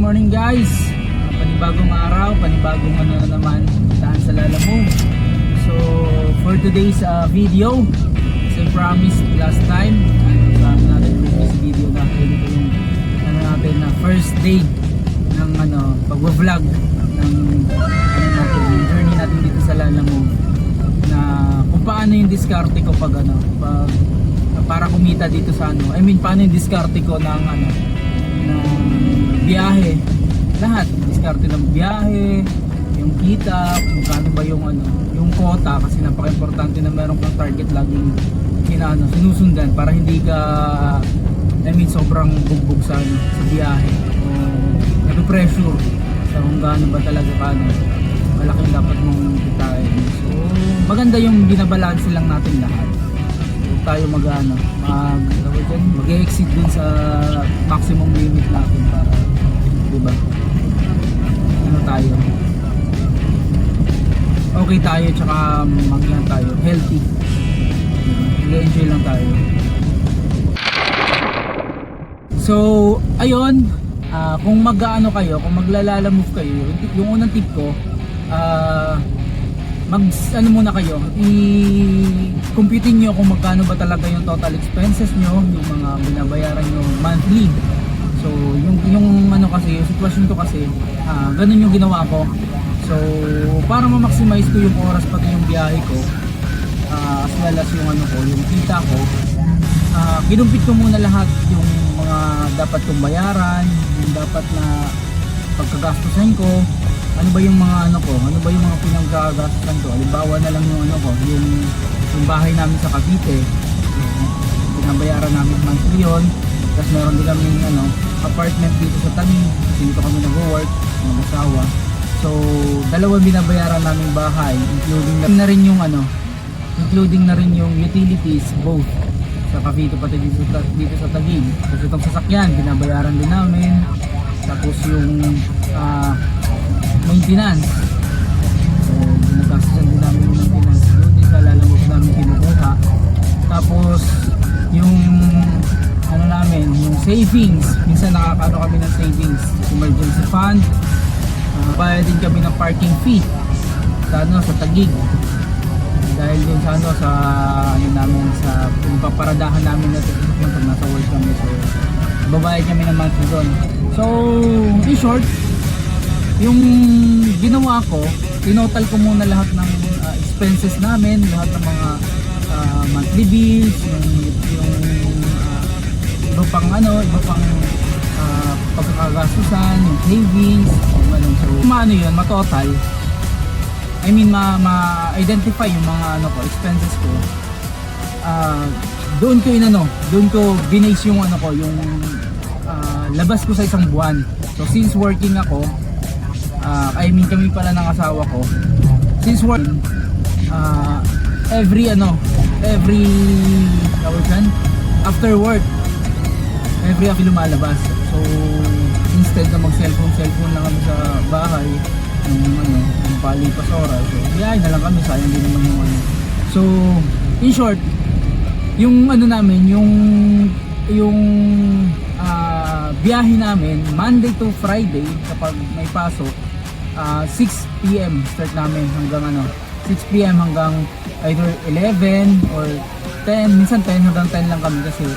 Morning guys, panibagong araw, panibagong ano na naman, tahan sa Lalamove. So for today's video, as I promised last time, saan natin previous video natin, ito yung ano natin na first day ng pag-vlog ng natin, yung journey natin dito sa Lalamove, na kung paano yung diskarte ko pag para kumita dito sa paano yung diskarte ko ng biyahe, lahat, diskarte ng biyahe, yung kita, kung kano ba yung quota, kasi napaka-importante na meron kang target laging sinusundan para hindi ka sobrang bugbog sa biyahe o nag-pressure sa kung gaano ba talaga malaking dapat mong kitain. So maganda yung binabalanse lang natin lahat. Huwag tayo mag-exceed dun sa maximum limit natin para, diba, tayo okay tayo, tsaka tayo healthy, enjoy lang tayo. So ayun, kung kayo, kung maglalamove kayo, yung unang tip ko, muna kayo, i-computing nyo kung magkano ba talaga yung total expenses nyo, yung mga binabayaran nyo monthly. So yung kasi, yung sitwasyon ko kasi, ganun yung ginawa ko. So para ma-maximize ko yung oras pati yung biyahe ko, as well as yung yung kita ko, kinumpit ko muna lahat yung mga dapat kong bayaran, yung dapat na pagkagastusan ko. Ano ba yung mga ano ba yung mga pinanggagastusan ko? Halimbawa na lang yung yung bahay namin sa Cavite, pinabayaran namin monthly yun. Tapos meron din kami apartment dito sa Taguig, dito kami nag-work, mag-asawa. So dalawang binabayaran naming bahay, including na rin yung utilities, both sa Cavite pati dito sa Taguig. Kasi itong sasakyan binabayaran din namin. Tapos yung maintenance, so ginagastusan din namin yung maintenance doon sa Lalamove namin kinukuha. Tapos yung yung savings, minsan kami ng savings, emergency fund. Bayad din kami ng parking fee sa Taguig, dahil dun sa namin sa paparadahan namin na pag nasa work kami. So babayad kami ng monthly doon. So in short, yung ginawa ko, tinotal ko muna lahat ng expenses namin, lahat ng mga monthly bills, yung iba pang pagkakagastusan, yung savings, so yun, matotal, ma-identify yung mga expenses ko. Doon ko binase yung yung labas ko sa isang buwan. So since working ako, kami pala ng asawa ko, since working, every after work, every lumalabas. So instead na mag-cellphone lang kami sa bahay, yung palipas oras, so biyahe na lang kami, sayang din naman yung So in short, yung namin, yung biyahe namin Monday to Friday, kapag may pasok, 6 PM start namin hanggang 6 PM hanggang either 11 or 10, minsan 10 hanggang 10 lang kami, kasi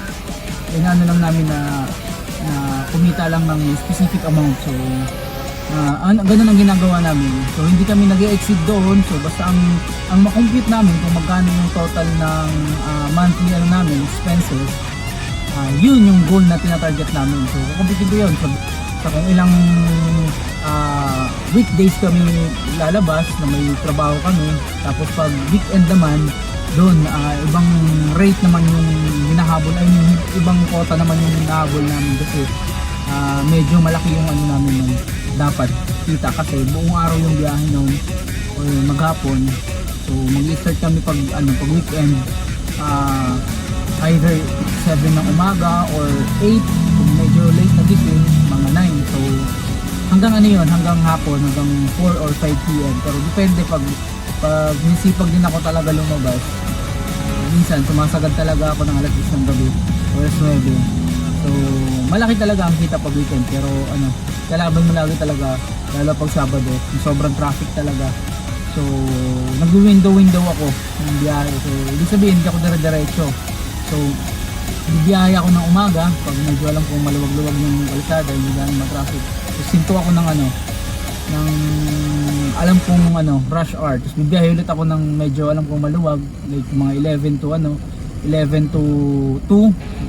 lang namin na kumita lang ng specific amount. So ganun ang ginagawa namin. So hindi kami nag-exceed doon. So basta ang makompute namin kung magkano yung total ng monthly namin expenses, yun yung goal na tinatarget namin. So kukumpitin ko yun sa kung ilang weekdays kami lalabas na may trabaho kami. Tapos pag weekend naman, doon ibang rate naman yung hinahabol, yung ibang quota naman yung hinahabol namin, kasi medyo malaki yung namin dapat kita, kasi buong araw yung biyahe noon o maghapon. So mag-start kami pag weekend, either 7 ng umaga or 8, kung medyo late na gising, mga 9. So hanggang hanggang hapon, hanggang 4 or 5 PM. Pero depende, pag nisipag din ako talaga lumabas, minsan sumasagad talaga ako ng alas 10 ng gabi o alas 9. So malaki talaga ang kita pag weekend, pero kalaban mo lagi talaga, lalo pag Sabado, yung sobrang traffic talaga. So, nag-window ako ng biyahe. So, ibig sabihin, hindi ako dire-diretso. So, bibiyahe ako ng umaga, pag medyo alam kong maluwag-luwag yung kalsada, hindi ganun ma-traffic. So, sinto ako ng alam kong rush hour. Tapos bibiyahe ulit ako ng medyo alam kong maluwag, like mga 11 to 2.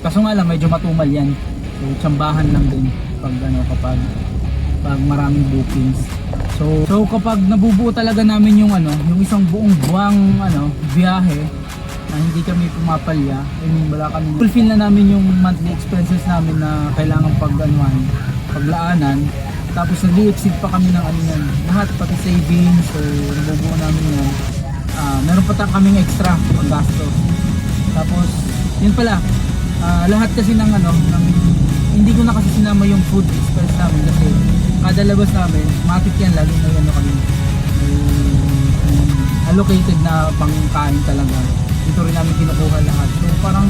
Kaso nga lang medyo matumal yan. So tsambahan lang din kapag maraming bookings. So kapag nabubuo talaga namin yung isang buong buwang biyahe na hindi kami pumapalya, wala kami fulfill na namin yung monthly expenses namin na kailangan paglaanan. Tapos nag-i-exceed pa kami ng yan, lahat pati savings. So nabubuo namin yan. Meron pa kaming extra paggastos. Tapos yun pala, lahat kasi ng hindi ko na kasi sinama yung food expense namin kasi kada labas namin, matik yan, lagi na kami allocated na pangkain talaga. Ito rin namin kinukuha lahat. So parang